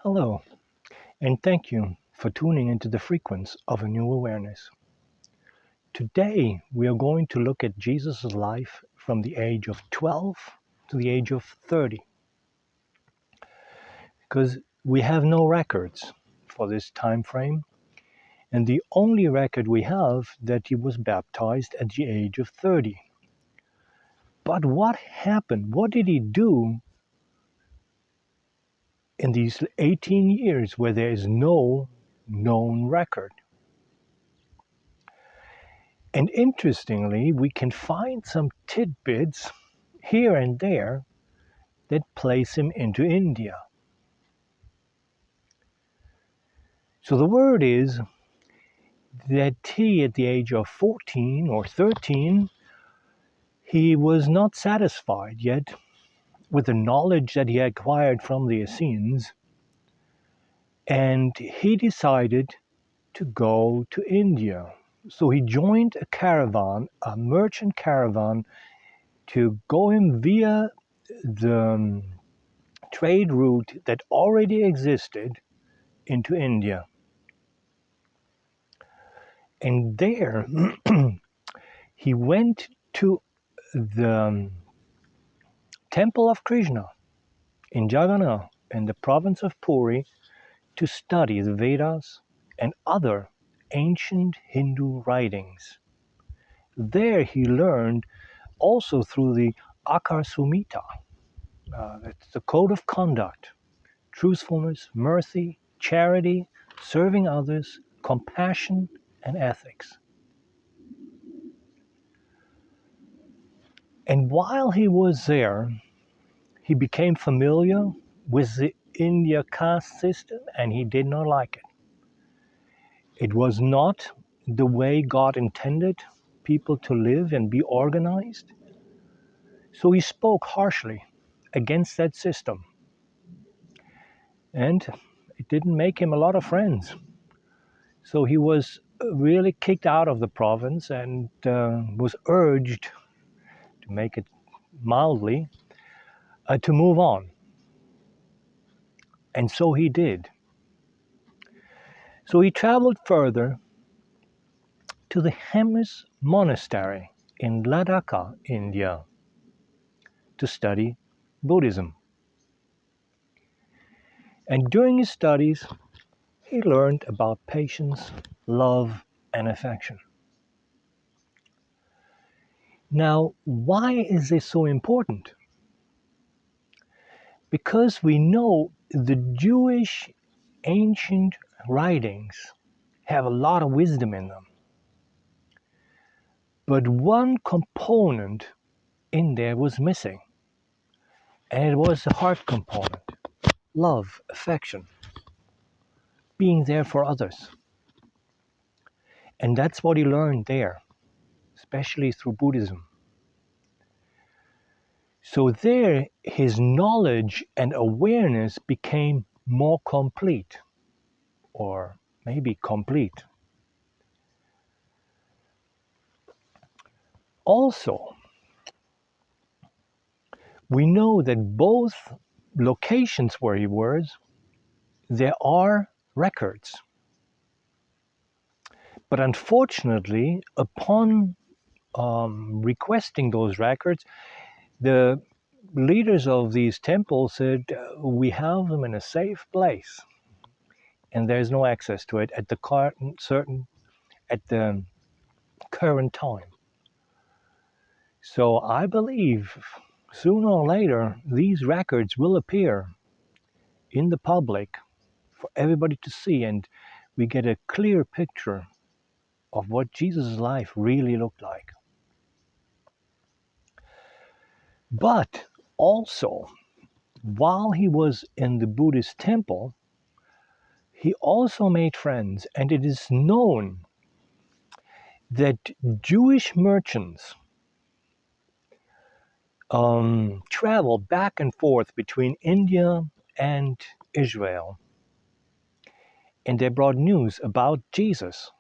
Hello, and thank you for tuning into the frequency of a new awareness. Today, we are going to look at Jesus' life from the age of 12 to the age of 30, because we have no records for this time frame, and the only record we have that he was baptized at the age of 30. But what happened? What did he do in these 18 years where there is no known record? And interestingly, we can find some tidbits here and there that place him into India. So the word is that he, at the age of 14 or 13, he was not satisfied yet with the knowledge that he acquired from the Essenes, and he decided to go to India. So he joined a caravan, a merchant caravan, to go him via the trade route that already existed into India. And there he went to the temple of Krishna in Jagannath in the province of Puri to study the Vedas and other ancient Hindu writings. There he learned also through the Akar Sumita, that's the code of conduct, truthfulness, mercy, charity, serving others, compassion, and ethics. And while he was there, he became familiar with the India caste system, and he did not like it. It was not the way God intended people to live and be organized. So he spoke harshly against that system. And it didn't make him a lot of friends. So he was really kicked out of the province and was urged, to make it mildly, to move on. And so he did. So he traveled further to the Hemis monastery in Ladakh, India, to study Buddhism. And during his studies, he learned about patience, love, and affection. Now, why is this so important? Because we know the Jewish ancient writings have a lot of wisdom in them. But one component in there was missing, and it was the heart component: love, affection, being there for others. And that's what he learned there, especially through Buddhism. So there, his knowledge and awareness became more complete, or maybe complete. Also, we know that both locations where he was, there are records. But unfortunately, upon requesting those records, the leaders of these temples said, we have them in a safe place, and there's no access to it at the current time. So I believe sooner or later these records will appear in the public for everybody to see, and we get a clear picture of what Jesus' life really looked like. But also, while he was in the Buddhist temple, he also made friends, and it is known that Jewish merchants travel back and forth between India and Israel, and they brought news about Jesus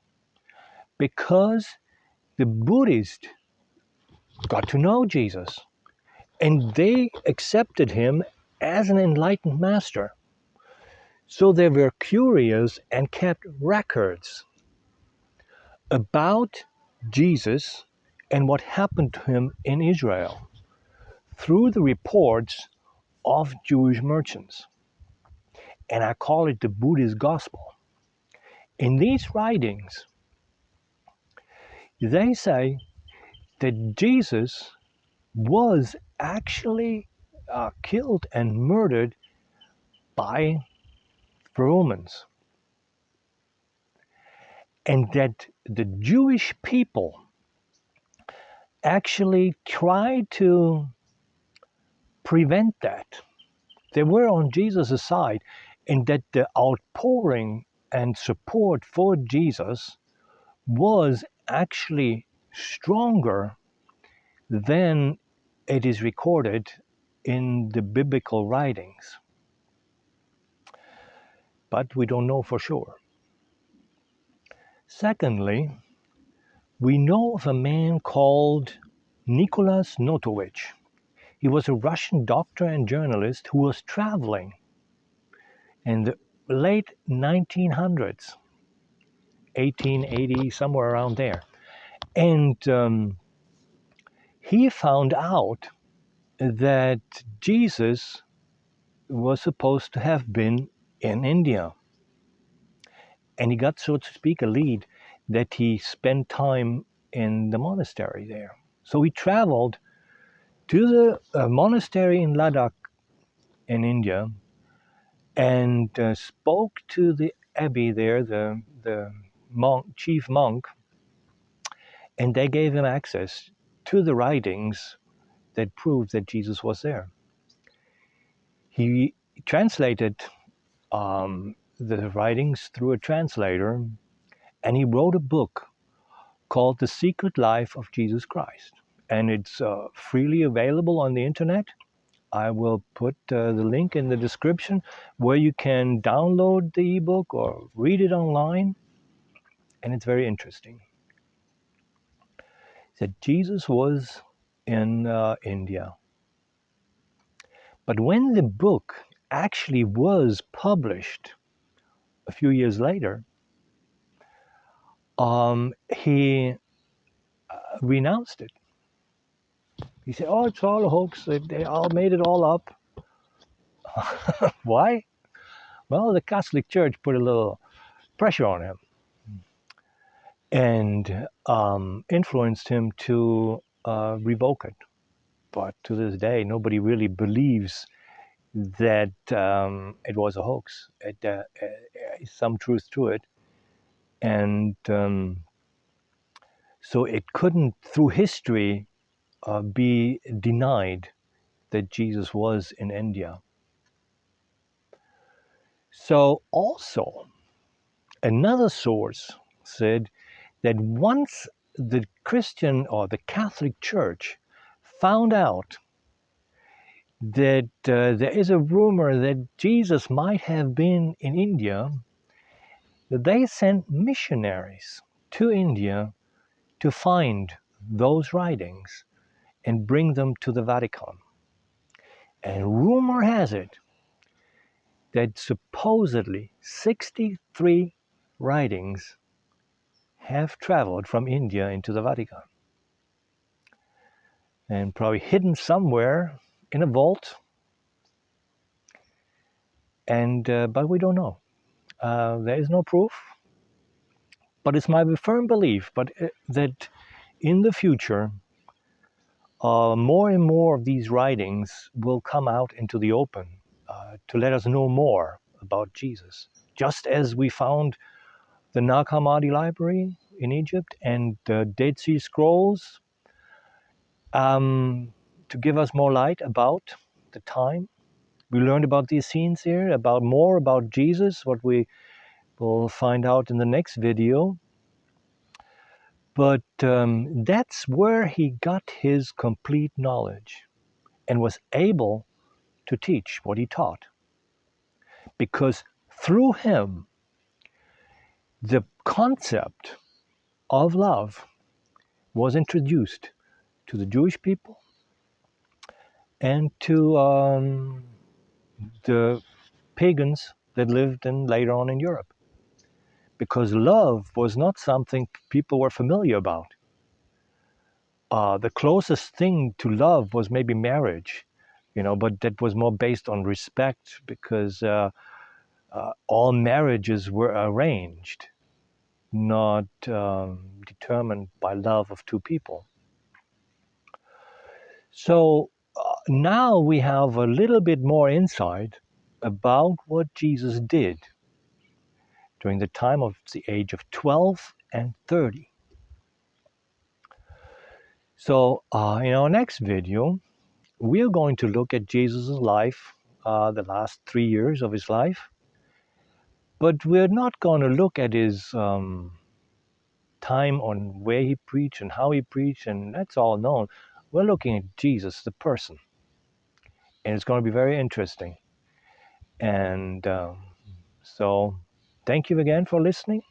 because the Buddhists got to know Jesus and they accepted him as an enlightened master. So they were curious and kept records about Jesus and what happened to him in Israel through the reports of Jewish merchants. And I call it the Buddhist gospel. In these writings, they say that Jesus was actually killed and murdered by the Romans, and that the Jewish people actually tried to prevent that. They were on Jesus' side, and that the outpouring and support for Jesus was actually stronger than it is recorded in the biblical writings. But we don't know for sure. Secondly, we know of a man called Nicolas Notovitch. He was a Russian doctor and journalist who was traveling in the late 1900s, 1880, somewhere around there. And he found out that Jesus was supposed to have been in India. And he got, so to speak, a lead that he spent time in the monastery there. So he traveled to the monastery in Ladakh in India and spoke to the abbey there, the monk, chief monk, and they gave him access to the writings that proved that Jesus was there. He translated the writings through a translator, and he wrote a book called The Secret Life of Jesus Christ. And it's freely available on the internet. I will put the link in the description where you can download the ebook or read it online. And it's very interesting. That Jesus was in India. But when the book actually was published a few years later, he renounced it. He said, "Oh, it's all a hoax. They all made it all up." Why? Well, the Catholic Church put a little pressure on him and influenced him to revoke it. But to this day, nobody really believes that it was a hoax. Some truth to it. And so it couldn't, through history, be denied that Jesus was in India. So also, another source said that once the Christian or the Catholic Church found out that there is a rumor that Jesus might have been in India, that they sent missionaries to India to find those writings and bring them to the Vatican. And rumor has it that supposedly 63 writings have traveled from India into the Vatican and probably hidden somewhere in a vault. And but we don't know. There is no proof. But it's my firm belief that in the future, more and more of these writings will come out into the open to let us know more about Jesus. Just as we found the Nag Hammadi library in Egypt and the Dead Sea Scrolls to give us more light about the time. We learned about these scenes here, about more about Jesus, what we will find out in the next video. But that's where he got his complete knowledge and was able to teach what he taught. Because through him, the concept of love was introduced to the Jewish people and to the pagans that lived later on in Europe. Because love was not something people were familiar about. The closest thing to love was maybe marriage, but that was more based on respect because all marriages were arranged, not determined by love of two people. So now we have a little bit more insight about what Jesus did during the time of the age of 12 and 30. So in our next video, we're going to look at Jesus' life, the last 3 years of his life, but we're not going to look at his time on where he preached and how he preached, and that's all known. We're looking at Jesus, the person, and it's going to be very interesting. And so thank you again for listening.